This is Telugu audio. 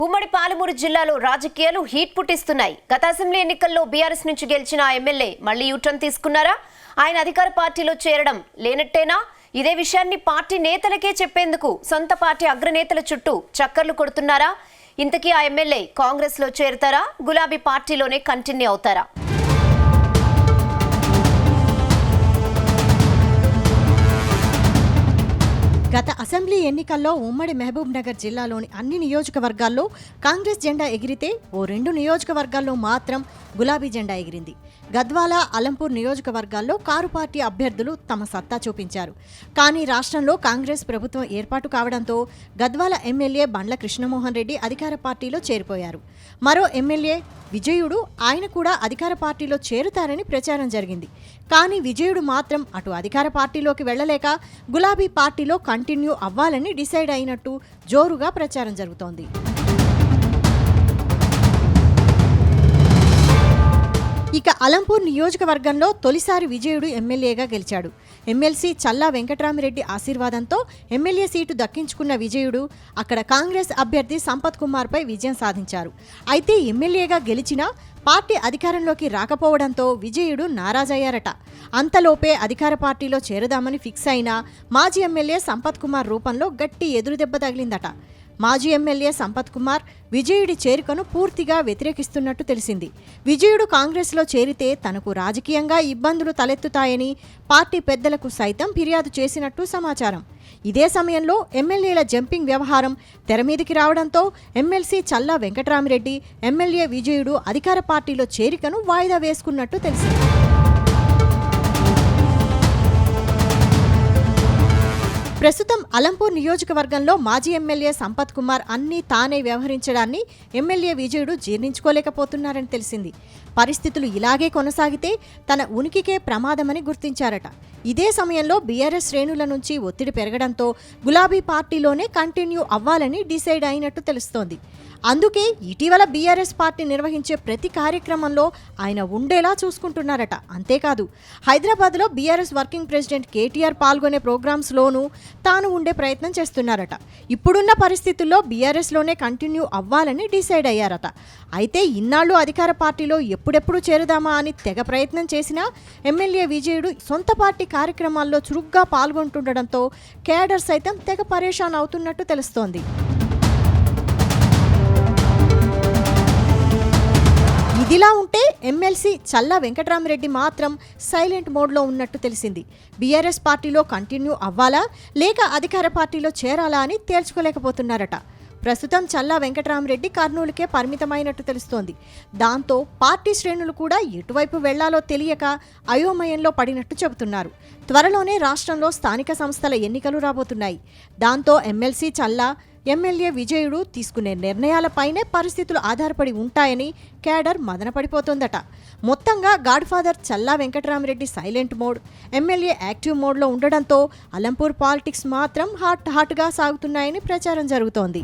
ఉమ్మడి పాలమూరు జిల్లాలో రాజకీయాలు హీట్ పుట్టిస్తున్నాయి. గత అసెంబ్లీ ఎన్నికల్లో బీఆర్ఎస్ నుంచి గెలిచిన ఎమ్మెల్యే మళ్లీ యూటర్న్ తీసుకున్నారా? ఆయన అధికార పార్టీలో చేరడం లేనట్టేనా? ఇదే విషయాన్ని పార్టీ నేతలకే చెప్పేందుకు సొంత పార్టీ అగ్రనేతల చుట్టూ చక్కర్లు కొడుతున్నారా? ఇంతకీ ఆ ఎమ్మెల్యే కాంగ్రెస్ లో చేరతారా? గులాబీ పార్టీలోనే కంటిన్యూ అవుతారా? గత అసెంబ్లీ ఎన్నికల్లో ఉమ్మడి మహబూబ్ నగర్ జిల్లాలోని అన్ని నియోజకవర్గాల్లో కాంగ్రెస్ జెండా ఎగిరితే ఓ 2 నియోజకవర్గాల్లో మాత్రం గులాబీ జెండా ఎగిరింది. గద్వాల, అలంపూర్ నియోజకవర్గాల్లో కారు పార్టీ అభ్యర్థులు తమ సత్తా చూపించారు. కానీ రాష్ట్రంలో కాంగ్రెస్ ప్రభుత్వం ఏర్పాటు కావడంతో గద్వాల ఎమ్మెల్యే బండ్ల కృష్ణమోహన్ రెడ్డి అధికార పార్టీలో చేరిపోయారు. మరో ఎమ్మెల్యే విజయుడు ఆయన కూడా అధికార పార్టీలో చేరుతారని ప్రచారం జరిగింది. కానీ విజయుడు మాత్రం అటు అధికార పార్టీలోకి వెళ్లలేక గులాబీ పార్టీలో కంటిన్యూ అవ్వాలని డిసైడ్ అయినట్టు జోరుగా ప్రచారం జరుగుతోంది. ఇక అలంపూర్ నియోజకవర్గంలో తొలిసారి విజయుడు ఎమ్మెల్యేగా గెలిచాడు. ఎమ్మెల్సీ చల్లా వెంకట్రామిరెడ్డి ఆశీర్వాదంతో ఎమ్మెల్యే సీటు దక్కించుకున్న విజయుడు అక్కడ కాంగ్రెస్ అభ్యర్థి సంపత్ కుమార్పై విజయం సాధించారు. అయితే ఎమ్మెల్యేగా గెలిచినా పార్టీ అధికారంలోకి రాకపోవడంతో విజయుడు నారాజయ్యారట. అంతలోపే అధికార పార్టీలో చేరదామని ఫిక్స్ అయిన మాజీ ఎమ్మెల్యే సంపత్ కుమార్ రూపంలో గట్టి ఎదురుదెబ్బ తగిలిందట. మాజీ ఎమ్మెల్యే సంపత్ కుమార్ విజయుడి చేరికను పూర్తిగా వ్యతిరేకిస్తున్నట్టు తెలిసింది. విజయుడు కాంగ్రెస్లో చేరితే తనకు రాజకీయంగా ఇబ్బందులు తలెత్తుతాయని పార్టీ పెద్దలకు సైతం ఫిర్యాదు చేసినట్టు సమాచారం. ఇదే సమయంలో ఎమ్మెల్యేల జంపింగ్ వ్యవహారం తెరమీదికి రావడంతో ఎమ్మెల్సీ చల్లా వెంకట్రామిరెడ్డి, ఎమ్మెల్యే విజయుడు అధికార పార్టీలో చేరికను వాయిదా వేసుకున్నట్టు తెలిసింది. ప్రస్తుతం అలంపూర్ నియోజకవర్గంలో మాజీ ఎమ్మెల్యే సంపత్ కుమార్ అన్నీ తానే వ్యవహరించడాన్ని ఎమ్మెల్యే విజయుడు జీర్ణించుకోలేకపోతున్నారని తెలిసింది. పరిస్థితులు ఇలాగే కొనసాగితే తన ఉనికికే ప్రమాదమని గుర్తించారట. ఇదే సమయంలో బీఆర్ఎస్ శ్రేణుల నుంచి ఒత్తిడి పెరగడంతో గులాబీ పార్టీలోనే కంటిన్యూ అవ్వాలని డిసైడ్ అయినట్టు తెలుస్తోంది. అందుకే ఇటీవల బీఆర్ఎస్ పార్టీ నిర్వహించే ప్రతి కార్యక్రమంలో ఆయన ఉండేలా చూసుకుంటున్నారట. అంతేకాదు హైదరాబాద్లో బీఆర్ఎస్ వర్కింగ్ ప్రెసిడెంట్ కేటీఆర్ పాల్గొనే ప్రోగ్రామ్స్లోనూ తాను ఉండే ప్రయత్నం చేస్తున్నారట. ఇప్పుడున్న పరిస్థితుల్లో బీఆర్ఎస్లోనే కంటిన్యూ అవ్వాలని డిసైడ్ అయ్యారట. అయితే ఇన్నాళ్ళు అధికార పార్టీలో ఎప్పుడెప్పుడు చేరుదామా అని తెగ ప్రయత్నం చేసినా ఎమ్మెల్యే విజయుడు సొంత పార్టీ కార్యక్రమాల్లో చురుగ్గా పాల్గొంటుండడంతో కేడర్ సైతం తెగ పరేషాన్ అవుతున్నట్టు తెలుస్తోంది. ఇదిలా ఉంటే ఎమ్మెల్సీ చల్లా వెంకట్రామిరెడ్డి మాత్రం సైలెంట్ మోడ్లో ఉన్నట్టు తెలిసింది. బీఆర్ఎస్ పార్టీలో కంటిన్యూ అవ్వాలా లేక అధికార పార్టీలో చేరాలా అని తేల్చుకోలేకపోతున్నారట. ప్రస్తుతం చల్లా వెంకట్రామిరెడ్డి కర్నూలుకే పరిమితమైనట్టు తెలుస్తోంది. దాంతో పార్టీ శ్రేణులు కూడా ఎటువైపు వెళ్లాలో తెలియక అయోమయంలో పడినట్టు చెబుతున్నారు. త్వరలోనే రాష్ట్రంలో స్థానిక సంస్థల ఎన్నికలు రాబోతున్నాయి. దాంతో ఎమ్మెల్సీ చల్లా, ఎమ్మెల్యే విజయుడు తీసుకునే నిర్ణయాలపైనే పరిస్థితులు ఆధారపడి ఉంటాయని కేడర్ మదనపడిపోతోందట. మొత్తంగా godfather Challa Venkatramireddy silent mode, MLA active మోడ్లో ఉండడంతో అలంపూర్ పాలిటిక్స్ మాత్రం హాట్గా సాగుతున్నాయని ప్రచారం జరుగుతోంది.